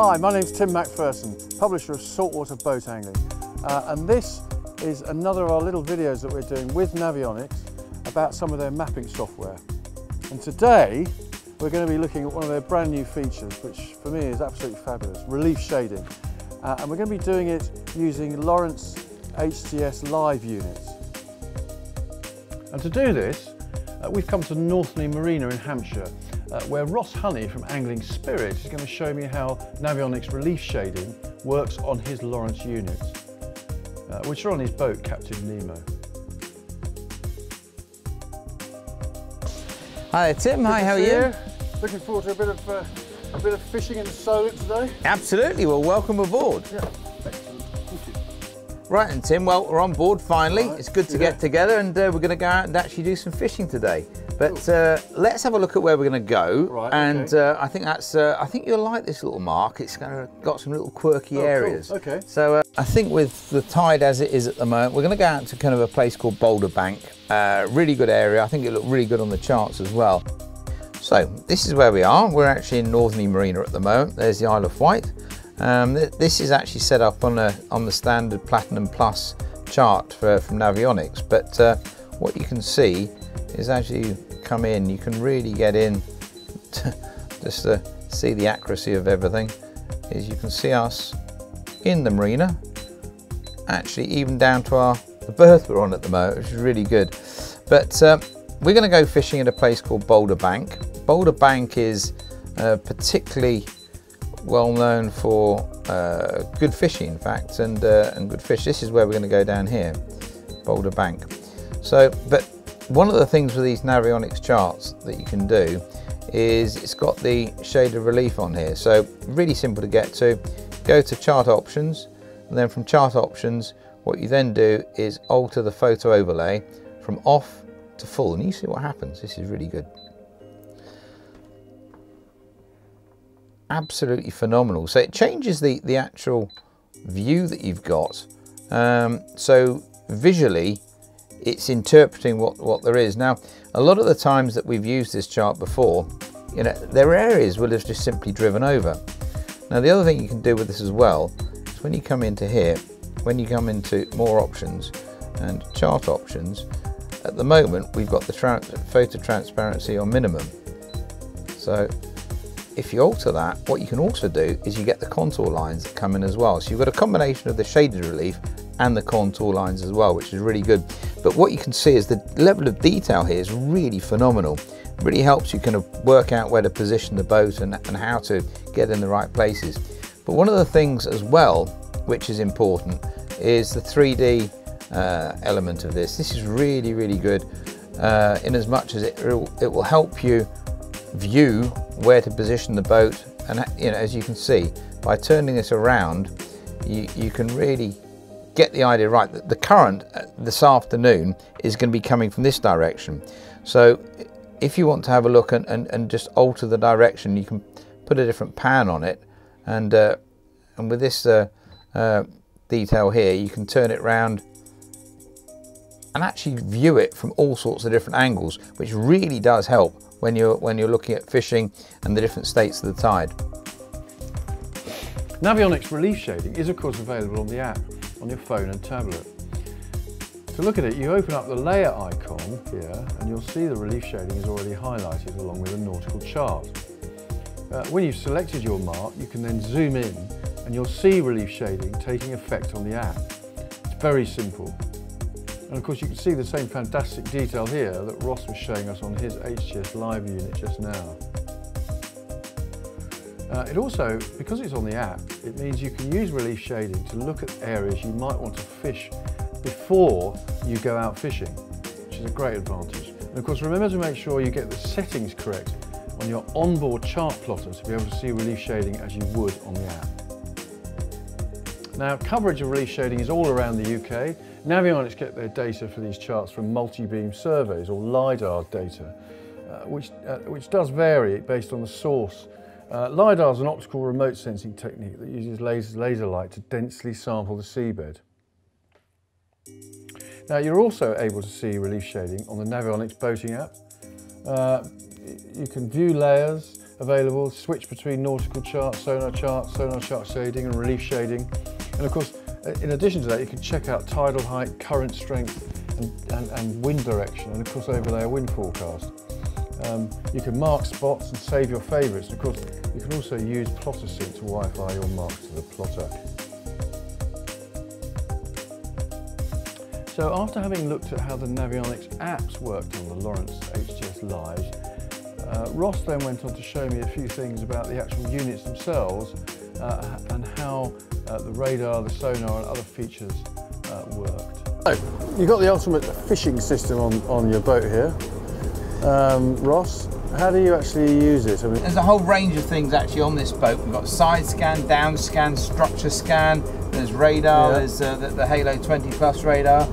Hi, my name's Tim Macpherson, publisher of Saltwater Boat Angling, and this is another of our little videos that we're doing with Navionics about some of their mapping software. And today we're going to be looking at one of their brand new features, which for me is absolutely fabulous, relief shading. And we're going to be doing it using Lowrance HTS live units. And to do this, we've come to Northney Marina in Hampshire, where Ross Honey from Angling Spirit is going to show me how Navionics relief shading works on his Lowrance units, which are on his boat, Captain Nemo. Hi Tim, hi, how are you? Looking forward to a bit of fishing in the Solent today. Absolutely, well welcome aboard. Yeah, excellent, thank you. Right then Tim, well we're on board finally. Right. It's good to get together and we're going to go out and actually do some fishing today. But let's have a look at where we're going to go. Right, and okay. I think you'll like this little mark. It's got some little quirky areas. Cool. Okay. So I think with the tide as it is at the moment, we're going to go out to kind of a place called Boulder Bank. Really good area. I think it looked really good on the charts as well. So this is where we are. We're actually in Northney Marina at the moment. There's the Isle of Wight. This is actually set up on the standard Platinum Plus chart from Navionics. But what you can see is as you come in, you can really get in just to see the accuracy of everything. Is you can see us in the marina, actually even down to the berth we're on at the moment, which is really good. But we're going to go fishing at a place called Boulder Bank. Boulder Bank is particularly well known for good fishing, in fact, and good fish. This is where we're going to go down here, Boulder Bank. So, but one of the things with these Navionics charts that you can do is it's got the shaded relief on here. So really simple to get to. Go to chart options, and then from chart options, what you then do is alter the photo overlay from off to full, and you see what happens. This is really good. Absolutely phenomenal. So it changes the actual view that you've got. So visually, it's interpreting what there is. Now, a lot of the times that we've used this chart before, you know, there are areas where it's just simply driven over. Now, the other thing you can do with this as well is when you come into here, when you come into more options and chart options, at the moment we've got the photo transparency on minimum. So if you alter that, what you can also do is you get the contour lines that come in as well. So you've got a combination of the shaded relief and the contour lines as well, which is really good. But what you can see is the level of detail here is really phenomenal. It really helps you kind of work out where to position the boat and how to get in the right places. But one of the things as well, which is important, is the 3D element of this. This is really, really good in as much as it will help you view where to position the boat. And you know, as you can see, by turning this around, you can really get the idea right. The current this afternoon is going to be coming from this direction. So if you want to have a look and just alter the direction, you can put a different pan on it, and with this detail here, you can turn it round and actually view it from all sorts of different angles, which really does help when you're looking at fishing and the different states of the tide. Navionics relief shading is of course available on the app on your phone and tablet. To look at it, you open up the layer icon here and you'll see the relief shading is already highlighted along with a nautical chart. When you've selected your mark, you can then zoom in and you'll see relief shading taking effect on the app. It's very simple. And of course you can see the same fantastic detail here that Ross was showing us on his HTS live unit just now. It also, because it's on the app, it means you can use relief shading to look at areas you might want to fish before you go out fishing, which is a great advantage. And of course remember to make sure you get the settings correct on your onboard chart plotter to be able to see relief shading as you would on the app. Now, coverage of relief shading is all around the UK. Navionics get their data for these charts from multi-beam surveys or LiDAR data, which does vary based on the source. LiDAR is an optical remote sensing technique that uses laser light to densely sample the seabed. Now, you're also able to see relief shading on the Navionics boating app. You can view layers available, switch between nautical charts, sonar chart shading and relief shading. And of course, in addition to that, you can check out tidal height, current strength and wind direction, and of course overlay a wind forecast. You can mark spots and save your favourites. Of course, you can also use plotter sync to Wi-Fi your marks to the plotter. So after having looked at how the Navionics apps worked on the Lowrance HGS Lives, Ross then went on to show me a few things about the actual units themselves and how the radar, the sonar and other features worked. So, you've got the ultimate fishing system on your boat here. Ross, how do you actually use it? I mean, there's a whole range of things actually on this boat. We've got side scan, down scan, structure scan, there's radar, there's the Halo 20 Plus radar.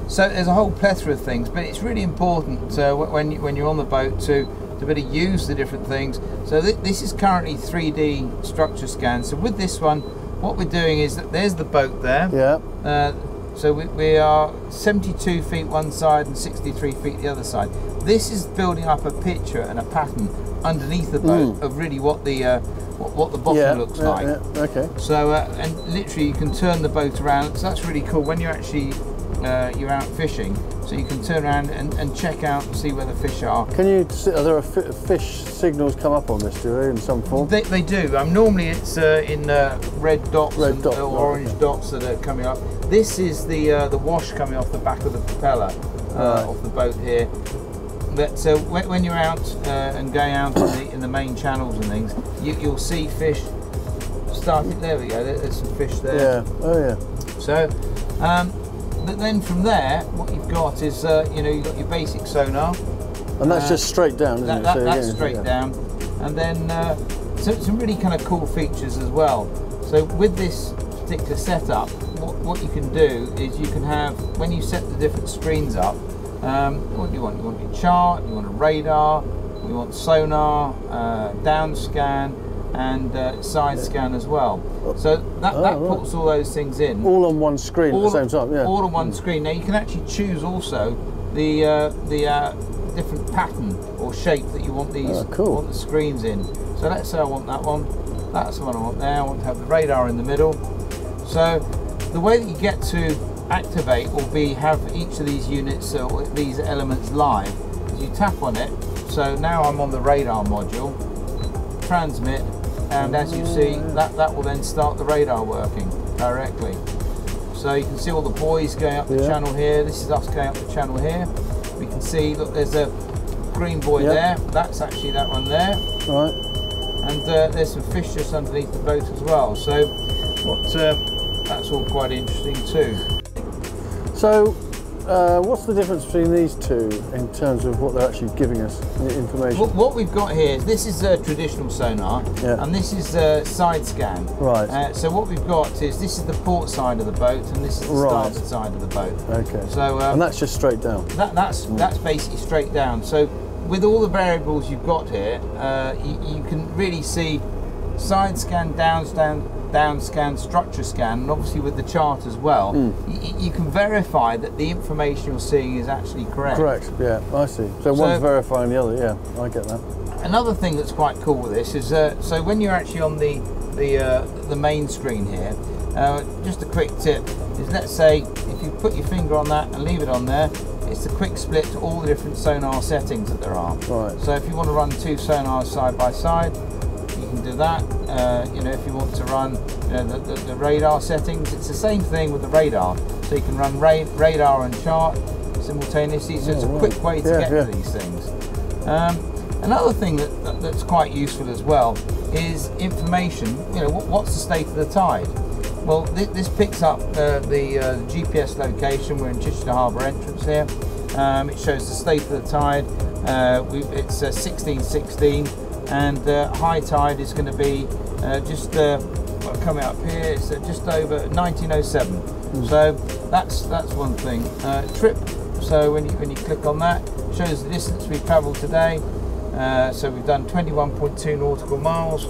So there's a whole plethora of things, but it's really important when you're on the boat to be able to use the different things. So this is currently 3D structure scan. So with this one, what we're doing is that there's the boat there. Yeah. So we are 72 feet one side and 63 feet the other side. This is building up a picture and a pattern underneath the boat of really what the bottom looks like. Yeah, okay. So and literally you can turn the boat around. So that's really cool when you're actually you're out fishing. So you can turn around and check out and see where the fish are. Can you? Are there fish signals come up on this? Do they in some form? They do. Normally it's in red dots or orange dots that are coming up. This is the wash coming off the back of the propeller off the boat here. But so when you're out and going out in the main channels and things, you'll see fish starting. There we go. There's some fish there. Yeah. Oh yeah. So, but then from there, what you've got is you've got your basic sonar. And that's just straight down, isn't it? That's straight down. And then some really kind of cool features as well. So with this particular setup, what you can do is you can have, when you set the different screens up, what do you want? You want your chart, you want a radar, you want sonar, down scan, and side scan as well. So that puts all those things in. All on one screen at the same time, yeah. All on one screen. Now you can actually choose also the different pattern or shape that you want these want the screens in. So let's say I want that one. That's the one I want there. I want to have the radar in the middle. So the way that you get to activate will be have each of these units or these elements live. As you tap on it, so now I'm on the radar module, transmit, and as you see, that will then start the radar working directly. So you can see all the buoys going up the channel here. This is us going up the channel here. We can see, look, there's a green buoy there. That's actually that one there. Right. And there's some fish just underneath the boat as well. So that's all quite interesting too. So what's the difference between these two in terms of what they're actually giving us, the information? What we've got here is this is a traditional sonar and this is a side scan. Right. So what we've got is this is the port side of the boat and this is the starboard side of the boat. Okay. So and that's just straight down. That's basically straight down. So with all the variables you've got here, you can really see side scan, down scan, structure scan, and obviously with the chart as well, you can verify that the information you're seeing is actually correct. Correct, yeah, I see. So one's verifying the other, yeah, I get that. Another thing that's quite cool with this is, so when you're actually on the main screen here, just a quick tip is, let's say if you put your finger on that and leave it on there, it's a quick split to all the different sonar settings that there are. Right. So if you want to run two sonars side by side, you can do that. If you want to run the radar settings, it's the same thing with the radar. So you can run radar and chart simultaneously. So it's a quick way to get to these things. Another thing that's quite useful as well is information. What's the state of the tide? Well, this picks up the GPS location. We're in Chichester Harbour entrance here. It shows the state of the tide. It's 1616. And high tide is going to be coming up here. It's just over 1907. So that's one thing. Trip. So when you click on that, it shows the distance we've travelled today. So we've done 21.2 nautical miles.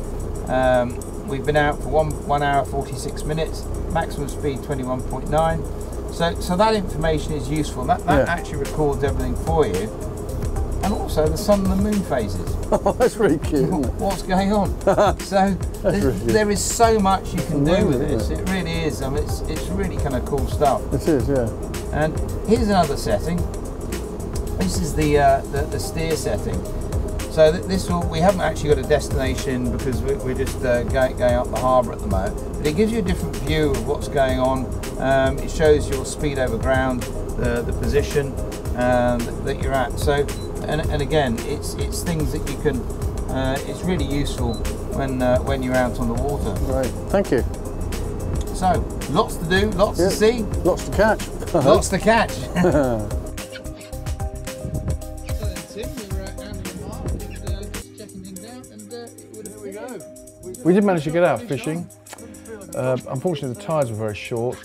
We've been out for 1 hour 46 minutes. Maximum speed 21.9. So that information is useful. That actually records everything for you. and also the sun and the moon phases. Oh, that's really cute, isn't it? What's going on? So there is so much you can do with this. It really is. I mean, it's really kind of cool stuff. It is, yeah. And here's another setting. This is the steer setting. So we haven't actually got a destination because we're just going up the harbour at the moment. But it gives you a different view of what's going on. It shows your speed over ground, the position that you're at. So, and again, it's things that you can. It's really useful when you're out on the water. Right. Thank you. So, lots to do, lots to see, lots to catch. Lots to catch. We did manage to get out fishing. Unfortunately, the tides were very short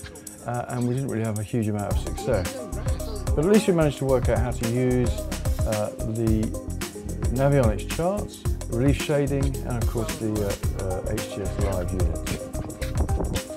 and we didn't really have a huge amount of success. But at least we managed to work out how to use the Navionics charts, relief shading, and of course the HGS Live unit.